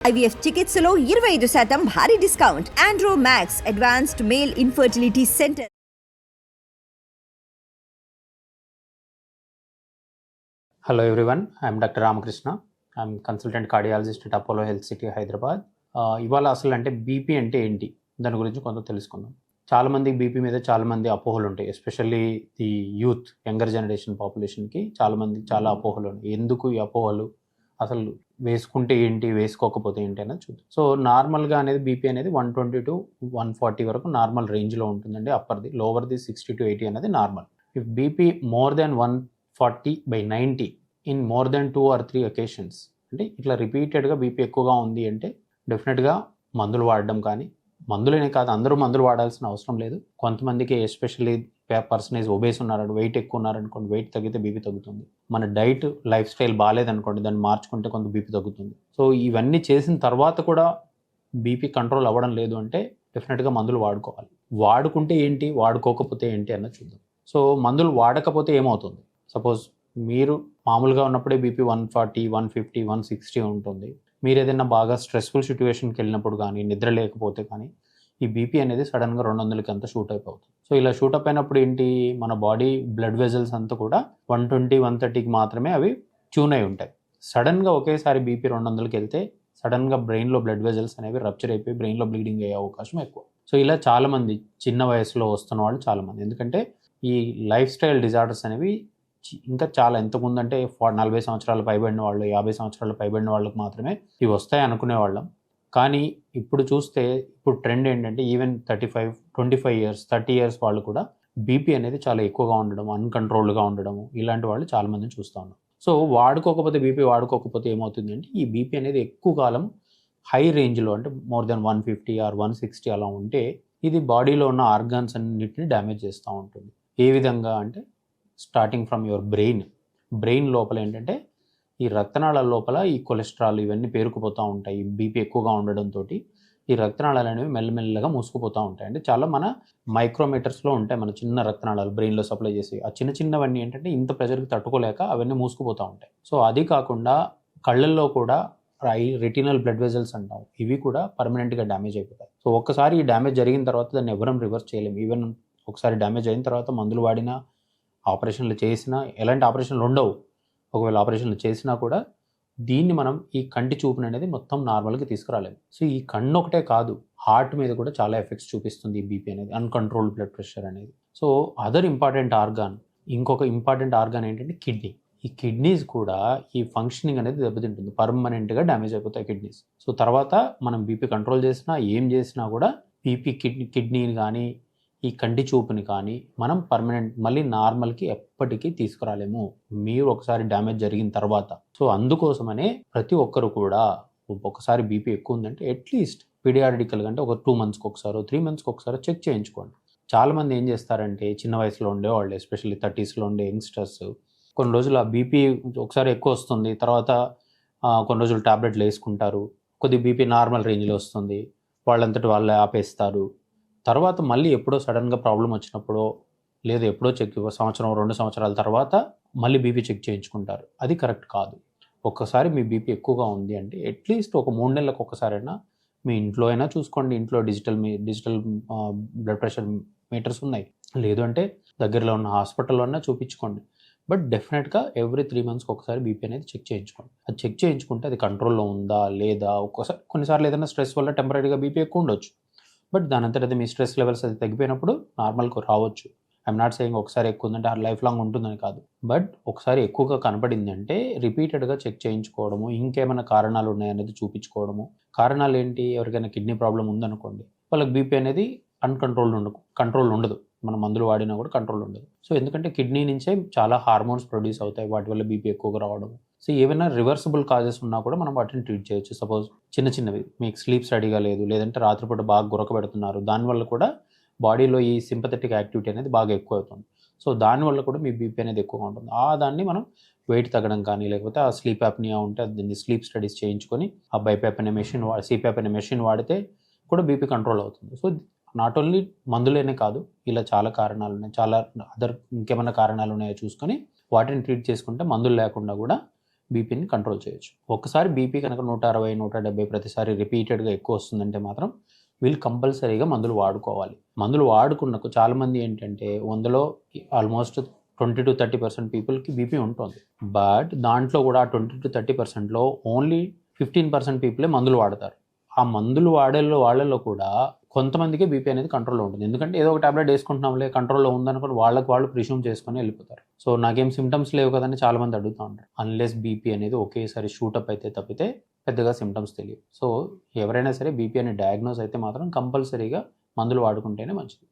IVF చికిత్సలో 25% భారీ discount. Andro max advanced male infertility centre. Hello everyone, I am Dr. Ramakrishna. I am consultant cardiologist at Apollo Health City, Hyderabad. ఇవాళ అసలు అంటే BP అంటే ఏంటి దాని గురించి కొంత తెలుసుకుందాం. చాలామంది బీపీ మీద చాలామంది అపోహలు ఉంటాయి, especially the youth younger generation పాపులేషన్కి చాలా అపోహలు ఉన్నాయి. ఎందుకు ఈ అపోహలు, అసలు వేసుకుంటే ఏంటి వేసుకోకపోతే ఏంటి అనేది చూద్దాం. సో నార్మల్గా అనేది బీపీ అనేది 120 to 140 వరకు నార్మల్ రేంజ్లో ఉంటుందండి. అప్పర్ది, లోవర్ది 60 to 80 అనేది normal. If BP more than 140/90 in more than 2 or 3 occasions, అంటే ఇట్లా రిపీటెడ్గా బీపీ ఎక్కువగా ఉంది అంటే డెఫినెట్గా మందులు వాడడం, కానీ మందులనే కాదు, అందరూ మందులు వాడాల్సిన అవసరం లేదు. కొంతమందికి ఎస్పెషల్లీ పర్సనేజ్ ఒబేస్ ఉన్నారని, వెయిట్ ఎక్కువ ఉన్నారనుకోండి, వెయిట్ తగ్గితే బీపీ తగ్గుతుంది. మన డైట్ లైఫ్ స్టైల్ బాగాలేదనుకోండి, దాన్ని మార్చుకుంటే కొంత బీపీ తగ్గుతుంది. సో ఇవన్నీ చేసిన తర్వాత కూడా బీపీ కంట్రోల్ అవ్వడం లేదు అంటే డెఫినెట్గా మందులు వాడుకోవాలి. వాడుకుంటే ఏంటి, వాడుకోకపోతే ఏంటి అన్నది చూద్దాం. సో మందులు వాడకపోతే ఏమవుతుంది? సపోజ్ మీరు మామూలుగా ఉన్నప్పుడే బీపీ 140, 150, 160 ఉంటుంది. మీరు ఏదైనా బాగా స్ట్రెస్ఫుల్ సిచ్యువేషన్కి వెళ్ళినప్పుడు కానీ, నిద్ర లేకపోతే కానీ ఈ బీపీ అనేది సడన్గా 200కి అంతా షూట్ అయిపోతుంది. సో ఇలా షూటప్ అయినప్పుడు ఏంటి, మన బాడీ బ్లడ్ వెజల్స్ అంతా కూడా 120, 130కి మాత్రమే అవి ట్యూన్ అయి ఉంటాయి. సడన్గా ఒకేసారి బీపీ 200కి వెళ్తే సడన్గా బ్రెయిన్లో బ్లడ్ వెజల్స్ అనేవి రప్చర్ అయిపోయి బ్రెయిన్లో బ్లీడింగ్ అయ్యే అవకాశం ఎక్కువ. సో ఇలా చాలామంది చిన్న వయసులో వస్తున్న వాళ్ళు చాలామంది, ఎందుకంటే ఈ లైఫ్ స్టైల్ డిజార్డర్స్ అనేవి ఇంకా చాలా ఎంతకుముందంటే 40 సంవత్సరాలు పైబడిన వాళ్ళు, 50 సంవత్సరాలు పైబడిన వాళ్ళకి మాత్రమే ఇవి వస్తాయి అనుకునేవాళ్ళం. కానీ ఇప్పుడు చూస్తే ఇప్పుడు ట్రెండ్ ఏంటంటే ఈవెన్ 35, 25 years, 30 years వాళ్ళు కూడా బీపీ అనేది చాలా ఎక్కువగా ఉండడం, అన్కంట్రోల్డ్గా ఉండడము, ఇలాంటి వాళ్ళు చాలామందిని చూస్తూ ఉన్నాం. సో బీపీ వాడుకోకపోతే ఏమవుతుంది అంటే ఈ బీపీ అనేది ఎక్కువ కాలం హై రేంజ్లో, అంటే మోర్ దెన్ 150 or 160 అలా ఉంటే ఇది బాడీలో ఉన్న ఆర్గాన్స్ అన్నిటిని డ్యామేజ్ చేస్తూ ఉంటుంది. ఏ విధంగా అంటే స్టార్టింగ్ ఫ్రమ్ యువర్ బ్రెయిన్ లోపల ఏంటంటే ఈ రక్తనాళాల లోపల ఈ కొలెస్ట్రాల్ ఇవన్నీ పేరుకుపోతూ ఉంటాయి. బీపీ ఎక్కువగా ఉండడంతో ఈ రక్తనాళాలు అనేవి మెల్లమెల్లగా మూసుకుపోతూ ఉంటాయి. అంటే చాలా మన మైక్రోమీటర్స్లో ఉంటాయి మన చిన్న రక్తనాళాలు బ్రెయిన్లో సప్లై చేసి. ఆ చిన్నవన్నీ ఏంటంటే ఇంత ప్రెషర్కి తట్టుకోలేక అవన్నీ మూసుకుపోతూ ఉంటాయి. సో అది కాకుండా కళ్ళల్లో కూడా రెటినల్ బ్లడ్ వెజల్స్ అంటాం, ఇవి కూడా పర్మనెంట్గా డ్యామేజ్ అయిపోతాయి. సో ఒక్కసారి ఈ డ్యామేజ్ జరిగిన తర్వాత దాన్ని ఎవరం రివర్స్ చేయలేము. ఈవెన్ ఒకసారి డ్యామేజ్ అయిన తర్వాత మందులు వాడినా, ఆపరేషన్లు చేసినా, ఎలాంటి ఆపరేషన్లు ఉండవు. ఒకవేళ ఆపరేషన్లు చేసినా కూడా దీన్ని మనం ఈ కంటి చూపుని అనేది మొత్తం నార్మల్గా తీసుకురాలేము. సో ఈ కన్ను ఒకటే కాదు, హార్ట్ మీద కూడా చాలా ఎఫెక్ట్స్ చూపిస్తుంది ఈ బీపీ అనేది, అన్కంట్రోల్డ్ బ్లడ్ ప్రెషర్ అనేది. సో ఇంకొక ఇంపార్టెంట్ ఆర్గాన్ ఏంటంటే కిడ్నీ. ఈ కిడ్నీస్ కూడా ఈ ఫంక్షనింగ్ అనేది దెబ్బతింటుంది, పర్మనెంట్గా డ్యామేజ్ అయిపోతాయి కిడ్నీస్. సో తర్వాత మనం బీపీ కంట్రోల్ చేసినా, ఏం చేసినా కూడా బీపీ కిడ్నీని కానీ ఈ కంటి చూపుని కానీ మనం మళ్ళీ నార్మల్కి ఎప్పటికీ తీసుకురాలేము, మీరు ఒకసారి డ్యామేజ్ జరిగిన తర్వాత. సో అందుకోసమనే ప్రతి ఒక్కరు కూడా ఒకసారి బీపీ ఎక్కువ ఉందంటే అట్లీస్ట్ పీడియాడికల్గా, అంటే ఒక 2 monthsకి ఒకసారి, 3 monthsకి ఒకసారి చెక్ చేయించుకోండి. చాలామంది ఏం చేస్తారంటే చిన్న వయసులో ఉండేవాళ్ళు, ఎస్పెషల్లీ 30sలో ఉండే యంగ్స్టర్స్, కొన్ని రోజులు ఆ బీపీ ఒకసారి ఎక్కువ వస్తుంది, తర్వాత కొన్ని రోజులు టాబ్లెట్లు వేసుకుంటారు, కొద్ది బీపీ నార్మల్ రేంజ్లో వస్తుంది, వాళ్ళంతటి వాళ్ళే ఆపేస్తారు. తర్వాత మళ్ళీ ఎప్పుడో సడన్గా ప్రాబ్లం వచ్చినప్పుడో, లేదా ఎప్పుడో సంవత్సరం 2 సంవత్సరాల తర్వాత మళ్ళీ బీపీ చెక్ చేయించుకుంటారు. అది కరెక్ట్ కాదు. ఒక్కసారి మీ బీపీ ఎక్కువగా ఉంది అంటే అట్లీస్ట్ ఒక 3 నెలలకు ఒకసారైనా మీ ఇంట్లో అయినా చూసుకోండి. ఇంట్లో డిజిటల్ బ్లడ్ ప్రెషర్ మీటర్స్ ఉన్నాయి, లేదు అంటే దగ్గరలో ఉన్న హాస్పిటల్లో అయినా చూపించుకోండి. బట్ డెఫినెట్గా ఎవ్రీ 3 monthsకి ఒకసారి బీపీ అనేది చెక్ చేయించుకోండి. అది చెక్ చేయించుకుంటే అది కంట్రోల్లో ఉందా లేదా, కొన్నిసార్లు ఏదైనా స్ట్రెస్ వల్ల టెంపరీగా బీపీ ఎక్కువ ఉండొచ్చు, బట్ దాని అంతటా మీ స్ట్రెస్ లెవెల్స్ అది తగ్గిపోయినప్పుడు నార్మల్కి రావచ్చు. ఐఎమ్ నాట్ సేయింగ్ ఒకసారి ఎక్కువ ఉందంటే ఆ లైఫ్ లాంగ్ ఉంటుందని కాదు, బట్ ఒకసారి ఎక్కువగా కనపడింది అంటే రిపీటెడ్గా చెక్ చేయించుకోవడము, ఇంకేమైనా కారణాలు ఉన్నాయనేది చూపించుకోవడము. కారణాలు ఏంటి, ఎవరికైనా కిడ్నీ ప్రాబ్లం ఉందనుకోండి, వాళ్ళకి బీపీ అనేది కంట్రోల్ ఉండదు, మనం మందులు వాడినా కూడా కంట్రోల్ ఉండదు. సో ఎందుకంటే కిడ్నీ నుంచే చాలా హార్మోన్స్ ప్రొడ్యూస్ అవుతాయి, వాటి వల్ల బీపీ ఎక్కువగా రావడం. సో ఏమైనా రివర్సిబుల్ కాజెస్ ఉన్నా కూడా మనం వాటిని ట్రీట్ చేయొచ్చు. సపోజ్ చిన్నవి, మీకు స్లీప్ స్టడీగా లేదు, లేదంటే రాత్రిపూట బాగా గురకబెడుతున్నారు, దానివల్ల కూడా బాడీలో ఈ సింపథెటిక్ యాక్టివిటీ అనేది బాగా ఎక్కువ అవుతుంది. సో దానివల్ల కూడా మీ బీపీ అనేది ఎక్కువగా ఉంటుంది. దాన్ని మనం వెయిట్ తగ్గడం కానీ, లేకపోతే ఆ స్లీప్ యాప్నియా ఉంటే దీన్ని స్లీప్ స్టడీస్ చేయించుకొని ఆ బైపాప్ అనే సిపాప్ అనే మెషిన్ వాడితే కూడా బీపీ కంట్రోల్ అవుతుంది. సో నాట్ ఓన్లీ మందులేనే కాదు, ఇలా చాలా కారణాలు ఉన్నాయి, చాలా ఇంకేమైనా కారణాలు ఉన్నాయో చూసుకొని వాటిని ట్రీట్ చేసుకుంటే మందులు లేకుండా కూడా బీపీని కంట్రోల్ చేయొచ్చు. ఒకసారి బీపీ కనుక 160, 170 ప్రతిసారి రిపీటెడ్గా ఎక్కువ వస్తుందంటే మాత్రం వీళ్ళు కంపల్సరీగా మందులు వాడుకోవాలి. మందులు వాడుకున్నకు చాలామంది ఏంటంటే 100లో ఆల్మోస్ట్ 20-30% పీపుల్కి బీపీ ఉంటుంది. బట్ దాంట్లో కూడా 20-30%లో ఓన్లీ 15% పీపులే మందులు వాడతారు. ఆ మందులు వాళ్ళలో కూడా కొంతమందికి బీపీ అనేది కంట్రోల్లో ఉంటుంది. ఎందుకంటే ఏదో ఒక టాబ్లెట్ వేసుకుంటున్నాంలే కంట్రోల్లో ఉందనుకుని వాళ్ళు ప్రిజ్యూమ్ చేసుకొని వెళ్ళిపోతారు. సో నాకేం సిమ్టమ్స్ లేవు కదని చాలామంది అడుగుతూ ఉంటారు. అన్లెస్ బీపీ అనేది ఒకేసారి షూటప్ అయితే తప్పితే పెద్దగా సిమ్టమ్స్ తెలియవు. సో ఎవరైనా సరే బీపీ అనే డయాగ్నోస్ అయితే మాత్రం కంపల్సరీగా మందులు వాడుకుంటేనే మంచిది.